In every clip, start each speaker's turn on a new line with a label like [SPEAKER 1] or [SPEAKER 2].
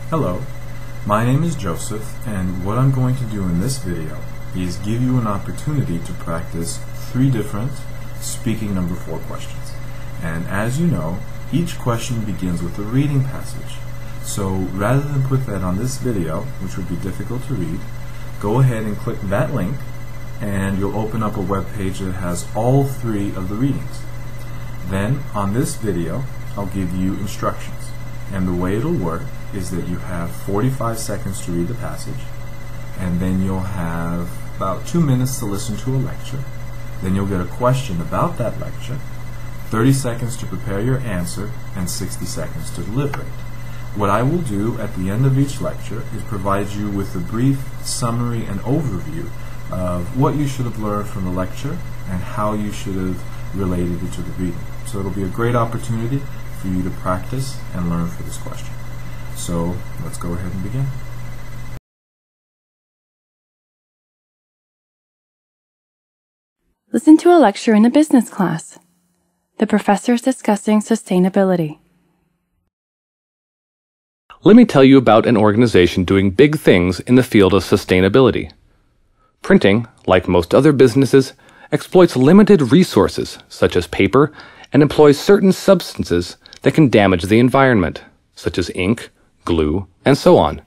[SPEAKER 1] Hello, my name is Joseph, and what I'm going to do in this video is give you an opportunity to practice 3 different speaking number 4 questions. And as you know, each question begins with a reading passage. So rather than put that on this video, which would be difficult to read, go ahead and click that link and you'll open up a web page that has all 3 of the readings. Then on this video, I'll give you instructions. And the way it'll work is that you have 45 seconds to read the passage, and then you'll have about 2 minutes to listen to a lecture. Then you'll get a question about that lecture, 30 seconds to prepare your answer, and 60 seconds to deliver it. What I will do at the end of each lecture is provide you with a brief summary and overview of what you should have learned from the lecture and how you should have related it to the reading. So it'll be a great opportunity for you to practice and learn for this question. So let's go ahead and begin.
[SPEAKER 2] Listen to a lecture in a business class. The professor is discussing sustainability.
[SPEAKER 3] Let me tell you about an organization doing big things in the field of sustainability. Printing, like most other businesses, exploits limited resources, such as paper, and employs certain substances that can damage the environment, such as ink, glue, and so on.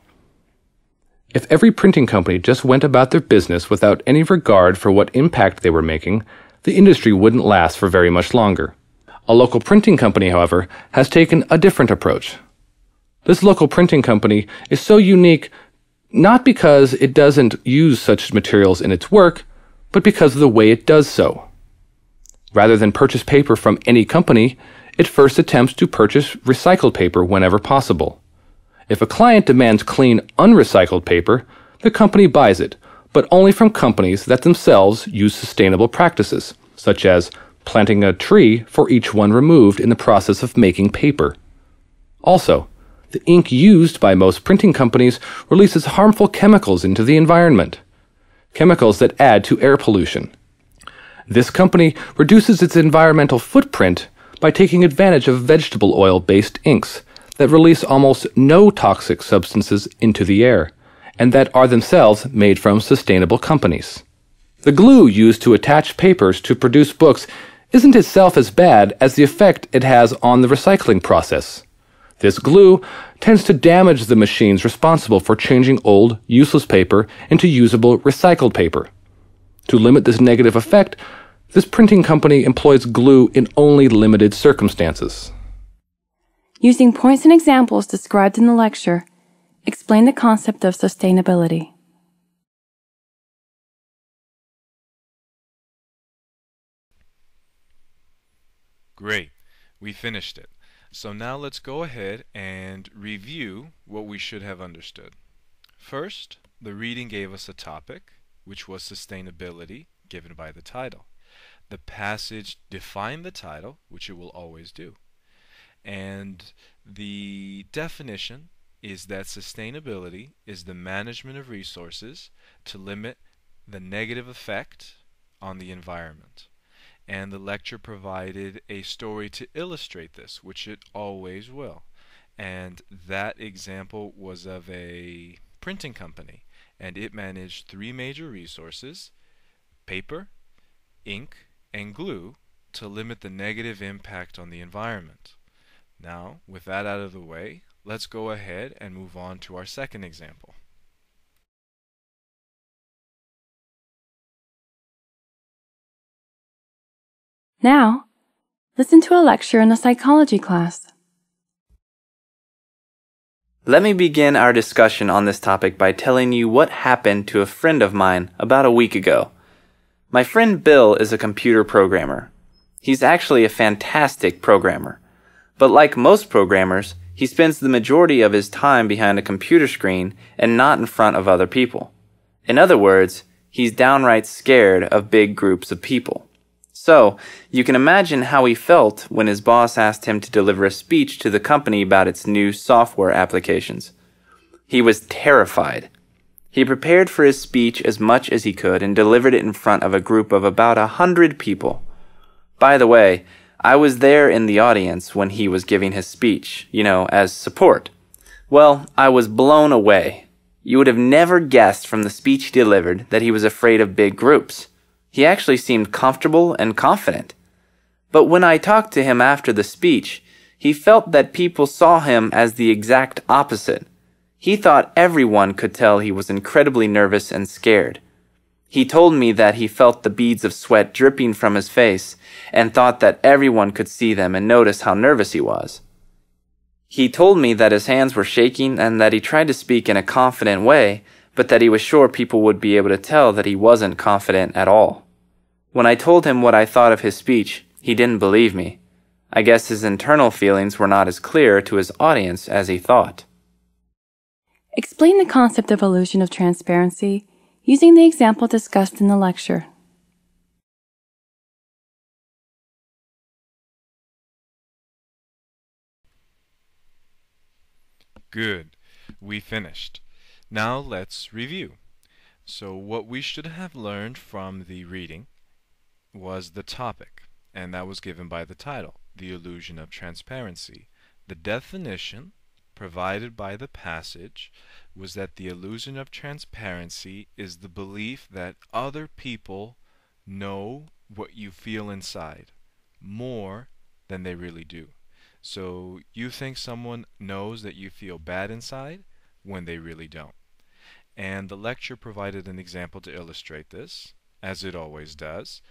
[SPEAKER 3] If every printing company just went about their business without any regard for what impact they were making, the industry wouldn't last for very much longer. A local printing company, however, has taken a different approach. This local printing company is so unique not because it doesn't use such materials in its work, but because of the way it does so. Rather than purchase paper from any company, it first attempts to purchase recycled paper whenever possible. If a client demands clean, unrecycled paper, the company buys it, but only from companies that themselves use sustainable practices, such as planting a tree for each one removed in the process of making paper. Also, the ink used by most printing companies releases harmful chemicals into the environment, chemicals that add to air pollution. This company reduces its environmental footprint by taking advantage of vegetable oil-based inks that release almost no toxic substances into the air, and that are themselves made from sustainable companies. The glue used to attach papers to produce books isn't itself as bad as the effect it has on the recycling process. This glue tends to damage the machines responsible for changing old, useless paper into usable, recycled paper. To limit this negative effect, this printing company employs glue in only limited circumstances.
[SPEAKER 2] Using points and examples described in the lecture, explain the concept of sustainability.
[SPEAKER 4] Great, we finished it. So now let's go ahead and review what we should have understood. First, the reading gave us a topic, which was sustainability, given by the title. The passage defined the title, which it will always do. And the definition is that sustainability is the management of resources to limit the negative effect on the environment. And the lecture provided a story to illustrate this, which it always will. And that example was of a printing company, and it managed 3 major resources: paper, ink, and glue, to limit the negative impact on the environment. Now, with that out of the way, let's go ahead and move on to our second example.
[SPEAKER 2] Now, listen to a lecture in a psychology class.
[SPEAKER 5] Let me begin our discussion on this topic by telling you what happened to a friend of mine about a week ago. My friend Bill is a computer programmer. He's actually a fantastic programmer. But like most programmers, he spends the majority of his time behind a computer screen and not in front of other people. In other words, he's downright scared of big groups of people. So, you can imagine how he felt when his boss asked him to deliver a speech to the company about its new software applications. He was terrified. He prepared for his speech as much as he could and delivered it in front of a group of about 100 people. By the way, I was there in the audience when he was giving his speech, as support. Well, I was blown away. You would have never guessed from the speech he delivered that he was afraid of big groups. He actually seemed comfortable and confident. But when I talked to him after the speech, he felt that people saw him as the exact opposite. He thought everyone could tell he was incredibly nervous and scared. He told me that he felt the beads of sweat dripping from his face and thought that everyone could see them and notice how nervous he was. He told me that his hands were shaking and that he tried to speak in a confident way, but that he was sure people would be able to tell that he wasn't confident at all. When I told him what I thought of his speech, he didn't believe me. I guess his internal feelings were not as clear to his audience as he thought.
[SPEAKER 2] Explain the concept of illusion of transparency using the example discussed in the lecture.
[SPEAKER 4] Good. We finished. Now let's review. So what we should have learned from the reading was the topic, and that was given by the title, The Illusion of Transparency. The definition provided by the passage was that the illusion of transparency is the belief that other people know what you feel inside more than they really do. So you think someone knows that you feel bad inside when they really don't. And the lecture provided an example to illustrate this, as it always does,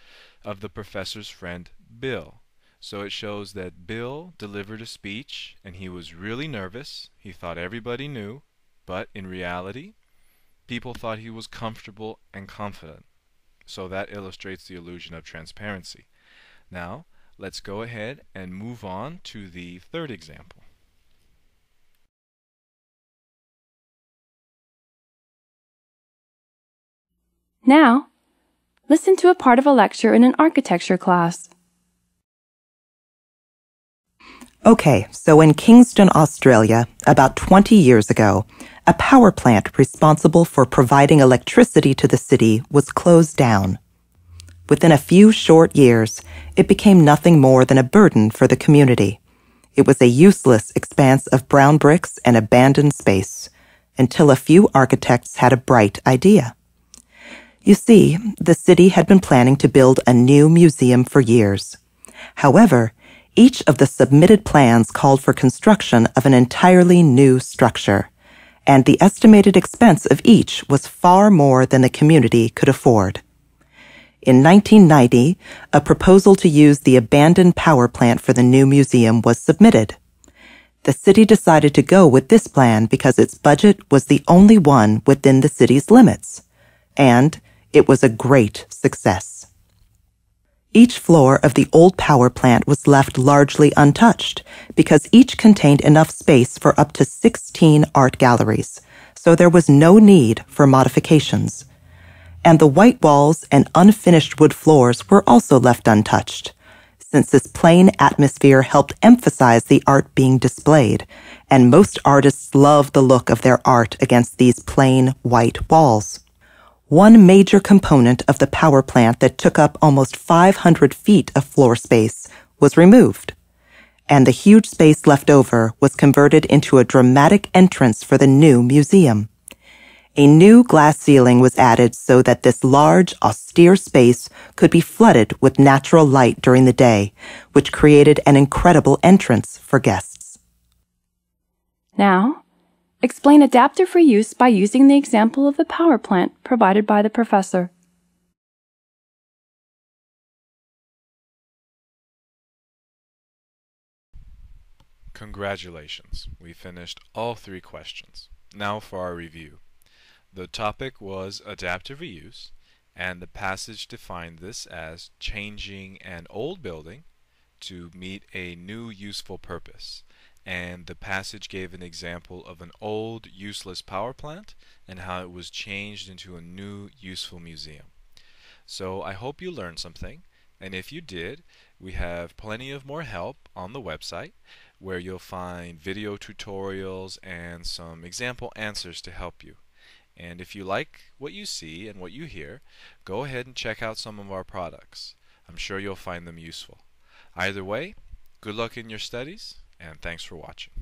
[SPEAKER 4] of the professor's friend Bill. So it shows that Bill delivered a speech and he was really nervous. He thought everybody knew, but in reality, people thought he was comfortable and confident. So that illustrates the illusion of transparency. Now, let's go ahead and move on to the third example.
[SPEAKER 2] Now, listen to a part of a lecture in an architecture class.
[SPEAKER 6] Okay, so in Kingston, Australia, about 20 years ago, a power plant responsible for providing electricity to the city was closed down. Within a few short years, it became nothing more than a burden for the community. It was a useless expanse of brown bricks and abandoned space, until a few architects had a bright idea. You see, the city had been planning to build a new museum for years. However, each of the submitted plans called for construction of an entirely new structure, and the estimated expense of each was far more than the community could afford. In 1990, a proposal to use the abandoned power plant for the new museum was submitted. The city decided to go with this plan because its budget was the only one within the city's limits, and it was a great success. Each floor of the old power plant was left largely untouched because each contained enough space for up to 16 art galleries, so there was no need for modifications. And the white walls and unfinished wood floors were also left untouched, since this plain atmosphere helped emphasize the art being displayed, and most artists love the look of their art against these plain white walls. One major component of the power plant that took up almost 500 feet of floor space was removed, and the huge space left over was converted into a dramatic entrance for the new museum. A new glass ceiling was added so that this large, austere space could be flooded with natural light during the day, which created an incredible entrance for guests.
[SPEAKER 2] Now, explain adaptive reuse by using the example of the power plant provided by the professor.
[SPEAKER 4] Congratulations, we finished all 3 questions. Now for our review. The topic was adaptive reuse, and the passage defined this as changing an old building to meet a new useful purpose. And the passage gave an example of an old, useless power plant and how it was changed into a new, useful museum. So I hope you learned something, and if you did, we have plenty of more help on the website where you'll find video tutorials and some example answers to help you. And if you like what you see and what you hear, go ahead and check out some of our products. I'm sure you'll find them useful. Either way, good luck in your studies, and thanks for watching.